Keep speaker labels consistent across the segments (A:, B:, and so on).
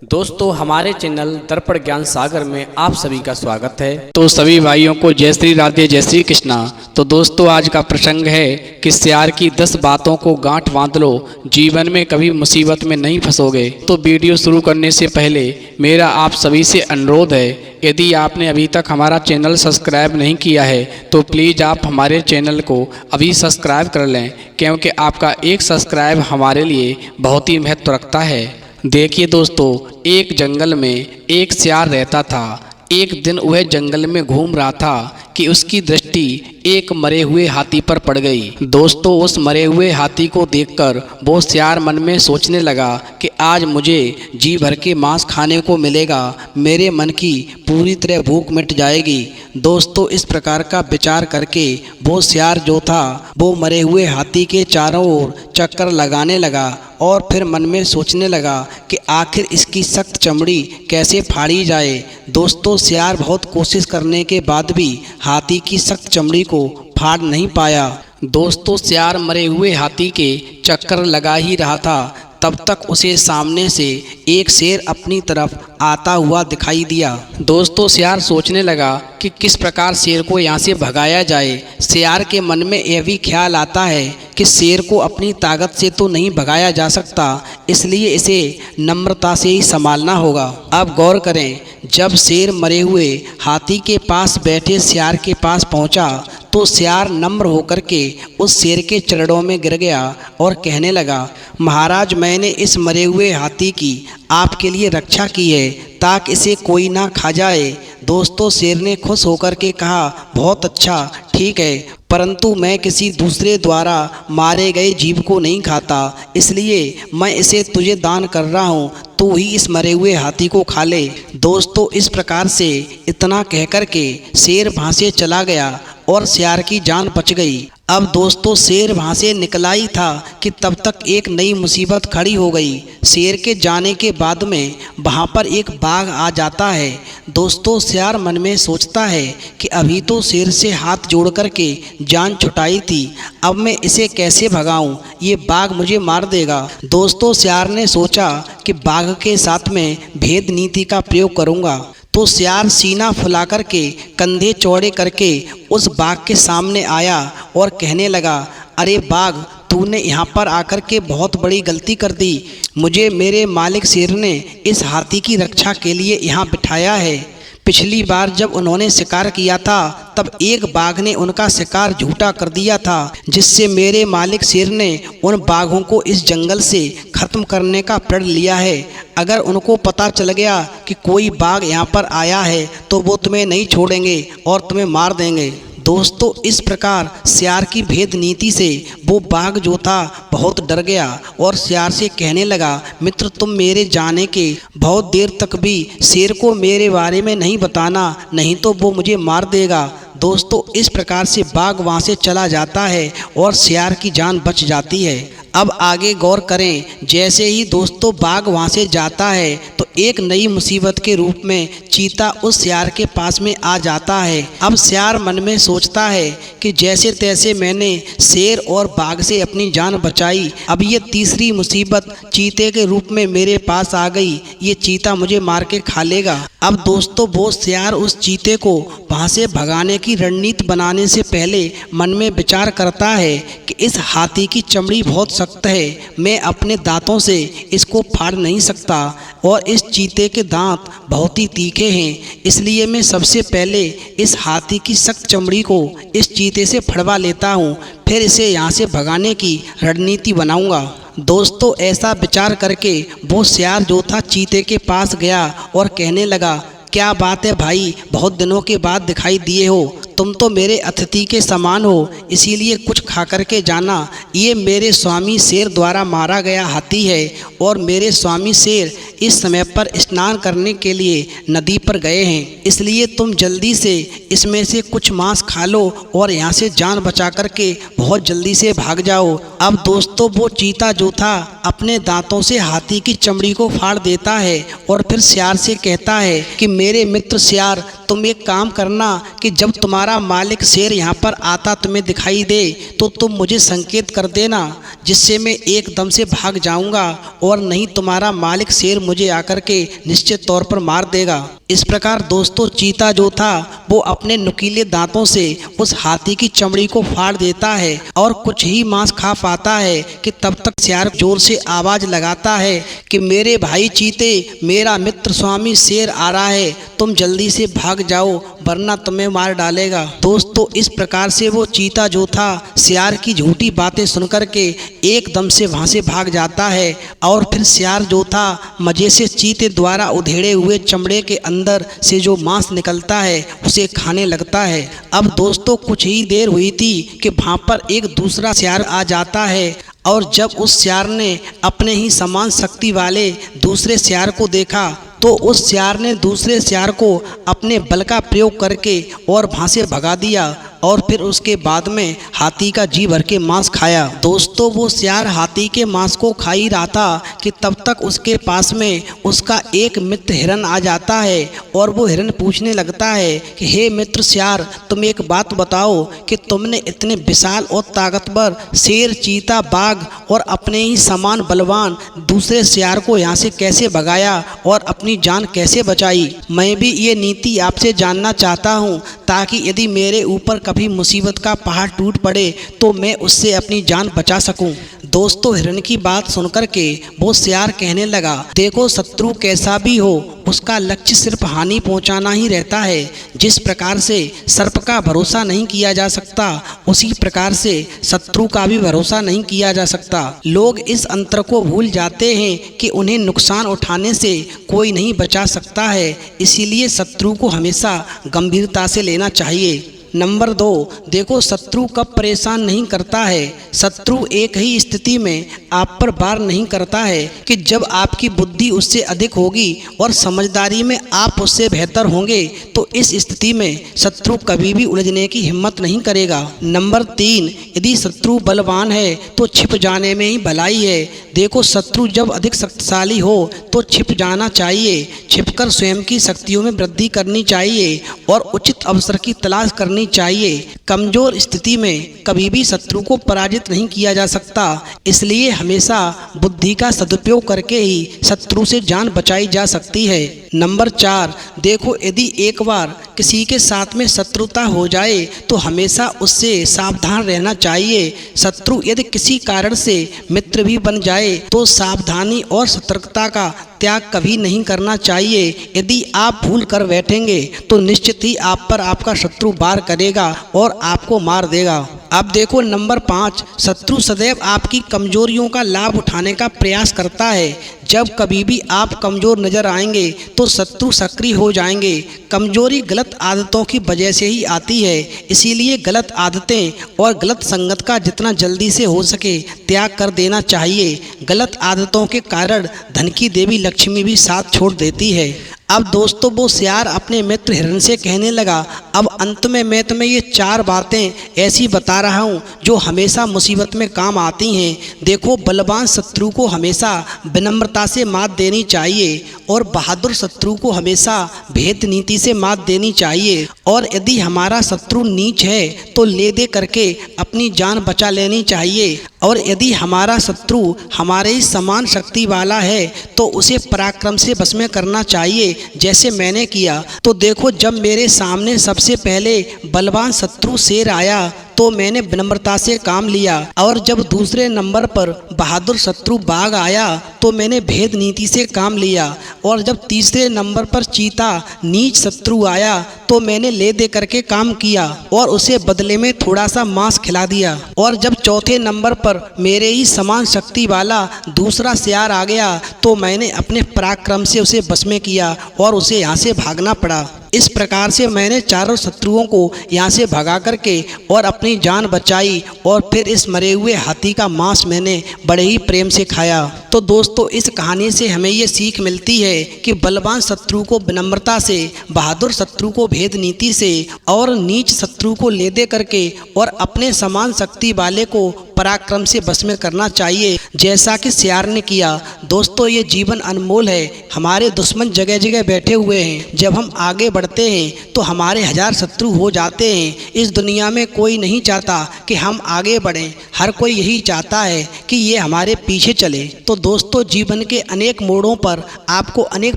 A: दोस्तों हमारे चैनल दर्पण ज्ञान सागर में आप सभी का स्वागत है। तो सभी भाइयों को जय श्री राधे जय श्री कृष्णा। तो दोस्तों आज का प्रसंग है कि सियार की 10 बातों को गांठ बांध लो, जीवन में कभी मुसीबत में नहीं फंसोगे। तो वीडियो शुरू करने से पहले मेरा आप सभी से अनुरोध है, यदि आपने अभी तक हमारा चैनल सब्सक्राइब नहीं किया है तो प्लीज़ आप हमारे चैनल को अभी सब्सक्राइब कर लें, क्योंकि आपका एक सब्सक्राइब हमारे लिए बहुत ही महत्व रखता है। देखिए दोस्तों, एक जंगल में एक सियार रहता था। एक दिन वह जंगल में घूम रहा था कि उसकी दृष्टि एक मरे हुए हाथी पर पड़ गई। दोस्तों उस मरे हुए हाथी को देखकर वो सियार मन में सोचने लगा कि आज मुझे जी भर के मांस खाने को मिलेगा, मेरे मन की पूरी तरह भूख मिट जाएगी। दोस्तों इस प्रकार का विचार करके वो सियार जो था वो मरे हुए हाथी के चारों ओर चक्कर लगाने लगा और फिर मन में सोचने लगा कि आखिर इसकी सख्त चमड़ी कैसे फाड़ी जाए। दोस्तों सियार बहुत कोशिश करने के बाद भी हाथी की सख्त चमड़ी को फाड़ नहीं पाया। दोस्तों सियार मरे हुए हाथी के चक्कर लगा ही रहा था, तब तक उसे सामने से एक शेर अपनी तरफ आता हुआ दिखाई दिया। दोस्तों सियार सोचने लगा कि किस प्रकार शेर को यहाँ से भगाया जाए। सियार के मन में यह भी ख्याल आता है कि शेर को अपनी ताकत से तो नहीं भगाया जा सकता, इसलिए इसे नम्रता से ही संभालना होगा। अब गौर करें, जब शेर मरे हुए हाथी के पास बैठे सियार के पास पहुंचा तो सियार नम्र होकर के उस शेर के चरणों में गिर गया और कहने लगा, महाराज मैंने इस मरे हुए हाथी की आपके लिए रक्षा की है ताकि इसे कोई ना खा जाए। दोस्तों शेर ने खुश होकर के कहा, बहुत अच्छा, ठीक है, परंतु मैं किसी दूसरे द्वारा मारे गए जीव को नहीं खाता, इसलिए मैं इसे तुझे दान कर रहा हूँ, तू ही इस मरे हुए हाथी को खा ले। दोस्तों इस प्रकार से इतना कहकर के शेर वहाँ से चला गया और सियार की जान बच गई। अब दोस्तों शेर वहाँ से निकला ही था कि तब तक एक नई मुसीबत खड़ी हो गई। शेर के जाने के बाद में वहाँ पर एक बाघ आ जाता है। दोस्तों सियार मन में सोचता है कि अभी तो शेर से हाथ जोड़ कर के जान छुटाई थी, अब मैं इसे कैसे भगाऊं, ये बाघ मुझे मार देगा। दोस्तों सियार ने सोचा कि बाघ के साथ में भेद नीति का प्रयोग करूँगा। तो सियार सीना फुला करके कंधे चौड़े करके उस बाघ के सामने आया और कहने लगा, अरे बाघ, तूने यहाँ पर आकर के बहुत बड़ी गलती कर दी। मुझे मेरे मालिक शेर ने इस हाथी की रक्षा के लिए यहाँ बिठाया है। पिछली बार जब उन्होंने शिकार किया था तब एक बाघ ने उनका शिकार झूठा कर दिया था, जिससे मेरे मालिक शेर ने उन बाघों को इस जंगल से खत्म करने का प्रण लिया है। अगर उनको पता चल गया कि कोई बाघ यहाँ पर आया है तो वो तुम्हें नहीं छोड़ेंगे और तुम्हें मार देंगे। दोस्तों इस प्रकार सियार की भेद नीति से वो बाघ जो था बहुत डर गया और सियार से कहने लगा, मित्र तुम मेरे जाने के बहुत देर तक भी शेर को मेरे बारे में नहीं बताना, नहीं तो वो मुझे मार देगा। दोस्तों इस प्रकार से बाघ वहाँ से चला जाता है और सियार की जान बच जाती है। अब आगे गौर करें, जैसे ही दोस्तों बाघ वहाँ से जाता है तो एक नई मुसीबत के रूप में चीता उस सियार के पास में आ जाता है। अब सियार मन में सोचता है कि जैसे तैसे मैंने शेर और बाघ से अपनी जान बचाई, अब ये तीसरी मुसीबत चीते के रूप में मेरे पास आ गई, ये चीता मुझे मार के खा लेगा। अब दोस्तों वो सियार उस चीते को वहाँ से भगाने की रणनीति बनाने से पहले मन में विचार करता है कि इस हाथी की चमड़ी बहुत सख्त है, मैं अपने दांतों से इसको फाड़ नहीं सकता और इस चीते के दांत बहुत ही तीखे हैं, इसलिए मैं सबसे पहले इस हाथी की सख्त चमड़ी को इस चीते से फड़वा लेता हूँ, फिर इसे यहाँ से भगाने की रणनीति बनाऊँगा। दोस्तों ऐसा विचार करके वो सियार जो था चीते के पास गया और कहने लगा, क्या बात है भाई, बहुत दिनों के बाद दिखाई दिए हो, तुम तो मेरे अतिथि के समान हो, इसीलिए कुछ खा कर के जाना। ये मेरे स्वामी शेर द्वारा मारा गया हाथी है और मेरे स्वामी शेर इस समय पर स्नान करने के लिए नदी पर गए हैं, इसलिए तुम जल्दी से इसमें से कुछ मांस खा लो और यहाँ से जान बचा कर के बहुत जल्दी से भाग जाओ। अब दोस्तों वो चीता जो था अपने दांतों से हाथी की चमड़ी को फाड़ देता है और फिर सियार से कहता है कि मेरे मित्र सियार, तुम एक काम करना कि जब तुम्हारा मालिक शेर यहाँ पर आता तुम्हें दिखाई दे तो तुम मुझे संकेत कर देना, जिससे मैं एकदम से भाग जाऊँगा, और नहीं तुम्हारा मालिक शेर
B: मुझे आकर के निश्चित तौर पर मार देगा। इस प्रकार दोस्तों चीता जो था वो अपने नुकीले दांतों से उस हाथी की चमड़ी को फाड़ देता है और कुछ ही मांस खा पाता है कि तब तक सियार जोर से आवाज लगाता है कि मेरे भाई चीते, मेरा मित्र स्वामी शेर आ रहा है, तुम जल्दी से भाग जाओ वरना तुम्हें मार डालेगा। दोस्तों इस प्रकार से वो चीता जो था सियार की झूठी बातें सुनकर के एकदम से वहां से भाग जाता है और फिर सियार जो था मजे से चीते द्वारा उधेड़े हुए चमड़े के अंदर से जो मांस निकलता है उसे खाने लगता है। अब दोस्तों कुछ ही देर हुई थी कि वहां पर एक दूसरा सियार आ जाता है और जब उस सियार ने अपने ही समान शक्ति वाले दूसरे सियार को देखा तो उस सियार ने दूसरे सियार को अपने बल का प्रयोग करके और वहां से भगा दिया और फिर उसके बाद में हाथी का जी भर के मांस खाया। दोस्तों वो सियार हाथी के मांस को खा ही रहा था कि तब तक उसके पास में उसका एक मित्र हिरन आ जाता है और वो हिरन पूछने लगता है कि हे मित्र सियार, तुम एक बात बताओ कि तुमने इतने विशाल और ताकतवर शेर, चीता, बाघ और अपने ही समान बलवान दूसरे सियार को यहाँ से कैसे भगाया और अपनी जान कैसे बचाई? मैं भी ये नीति आपसे जानना चाहता हूँ ताकि यदि मेरे ऊपर कभी मुसीबत का पहाड़ टूट पड़े तो मैं उससे अपनी जान बचा सकूं। दोस्तों हिरन की बात सुनकर के वो सियार कहने लगा, देखो शत्रु कैसा भी हो उसका लक्ष्य सिर्फ हानि पहुंचाना ही रहता है। जिस प्रकार से सर्प का भरोसा नहीं किया जा सकता उसी प्रकार से शत्रु का भी भरोसा नहीं किया जा सकता। लोग इस अंतर को भूल जाते हैं कि उन्हें नुकसान उठाने से कोई नहीं बचा सकता है, इसीलिए शत्रु को हमेशा गंभीरता से लेना चाहिए। नंबर 2, देखो शत्रु कब परेशान नहीं करता है। शत्रु एक ही स्थिति में आप पर वार नहीं करता है कि जब आपकी बुद्धि उससे अधिक होगी और समझदारी में आप उससे बेहतर होंगे, तो इस स्थिति में शत्रु कभी भी उलझने की हिम्मत नहीं करेगा। नंबर 3, यदि शत्रु बलवान है तो छिप जाने में ही भलाई है। देखो शत्रु जब अधिक शक्तिशाली हो तो छिप जाना चाहिए, छिपकर स्वयं की शक्तियों में वृद्धि करनी चाहिए और उचित अवसर की तलाश करनी चाहिए। कमजोर स्थिति में कभी भी शत्रु को पराजित नहीं किया जा सकता, इसलिए हमेशा बुद्धि का सदुपयोग करके ही शत्रु से जान बचाई जा सकती है। नंबर 4, देखो यदि एक बार किसी के साथ में शत्रुता हो जाए तो हमेशा उससे सावधान रहना चाहिए। शत्रु यदि किसी कारण से मित्र भी बन जाए तो सावधानी और सतर्कता का त्याग कभी नहीं करना चाहिए। यदि आप भूल कर बैठेंगे तो निश्चित ही आप पर आपका शत्रु वार करेगा और आपको मार देगा। अब देखो नंबर 5, शत्रु सदैव आपकी कमजोरियों का लाभ उठाने का प्रयास करता है। जब कभी भी आप कमज़ोर नज़र आएंगे तो शत्रु सक्रिय हो जाएंगे। कमजोरी गलत आदतों की वजह से ही आती है, इसीलिए गलत आदतें और गलत संगत का जितना जल्दी से हो सके त्याग कर देना चाहिए। गलत आदतों के कारण धन की देवी लक्ष्मी भी साथ छोड़ देती है। अब दोस्तों वो सियार अपने मित्र हिरन से कहने लगा, अब अंत में मैं तुम्हें ये 4 बातें ऐसी बता रहा हूँ जो हमेशा मुसीबत में काम आती हैं। देखो बलवान शत्रु को हमेशा विनम्रता से मात देनी चाहिए और बहादुर शत्रु को हमेशा भेद नीति से मात देनी चाहिए। और यदि हमारा शत्रु नीच है तो ले दे करके अपनी जान बचा लेनी चाहिए। और यदि हमारा शत्रु हमारे ही समान शक्ति वाला है तो उसे पराक्रम से वश में करना चाहिए, जैसे मैंने किया। तो देखो जब मेरे सामने सबसे पहले बलवान शत्रु शेर आया तो मैंने विनम्रता से काम लिया, और जब दूसरे नंबर पर बहादुर शत्रु बाघ आया तो मैंने भेद नीति से काम लिया, और जब तीसरे नंबर पर चीता नीच शत्रु आया तो मैंने ले दे करके काम किया और उसे बदले में थोड़ा सा मांस खिला दिया। और जब चौथे नंबर पर मेरे ही समान शक्ति वाला दूसरा सियार आ गया तो मैंने अपने पराक्रम से उसे बस में किया और उसे यहाँ से भागना पड़ा। इस प्रकार से मैंने चारों शत्रुओं को यहाँ से भगा करके और अपनी जान बचाई, और फिर इस मरे हुए हाथी का मांस मैंने बड़े ही प्रेम से खाया। तो दोस्तों इस कहानी से हमें ये सीख मिलती है कि बलवान शत्रु को विनम्रता से, बहादुर शत्रु को भेद नीति से और नीच शत्रु को ले दे करके और अपने समान शक्ति वाले को पराक्रम से बस में करना चाहिए, जैसा कि सियार ने किया। दोस्तों ये जीवन अनमोल है, हमारे दुश्मन जगह जगह बैठे हुए हैं। जब हम आगे बढ़ते हैं तो हमारे 1000 शत्रु हो जाते हैं। इस दुनिया में कोई नहीं चाहता कि हम आगे बढ़ें, हर कोई यही चाहता है कि ये हमारे पीछे चले। तो दोस्तों जीवन के अनेक मोड़ों पर आपको अनेक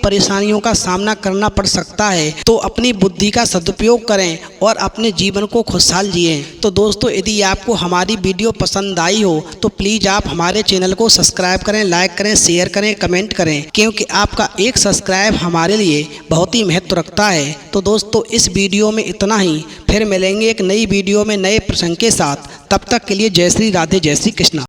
B: परेशानियों का सामना करना पड़ सकता है, तो अपनी बुद्धि का सदुपयोग करें और अपने जीवन को खुशहाल जिएं। तो दोस्तों यदि आपको हमारी वीडियो पसंद आई हो तो प्लीज़ आप हमारे चैनल को सब्सक्राइब करें, लाइक करें, शेयर करें, कमेंट करें, क्योंकि आपका एक सब्सक्राइब हमारे लिए बहुत ही महत्व रखता है। तो दोस्तों इस वीडियो में इतना ही, फिर मिलेंगे एक नई वीडियो में नए प्रसंग के साथ। तब तक के लिए जय श्री राधे, जय श्री कृष्णा।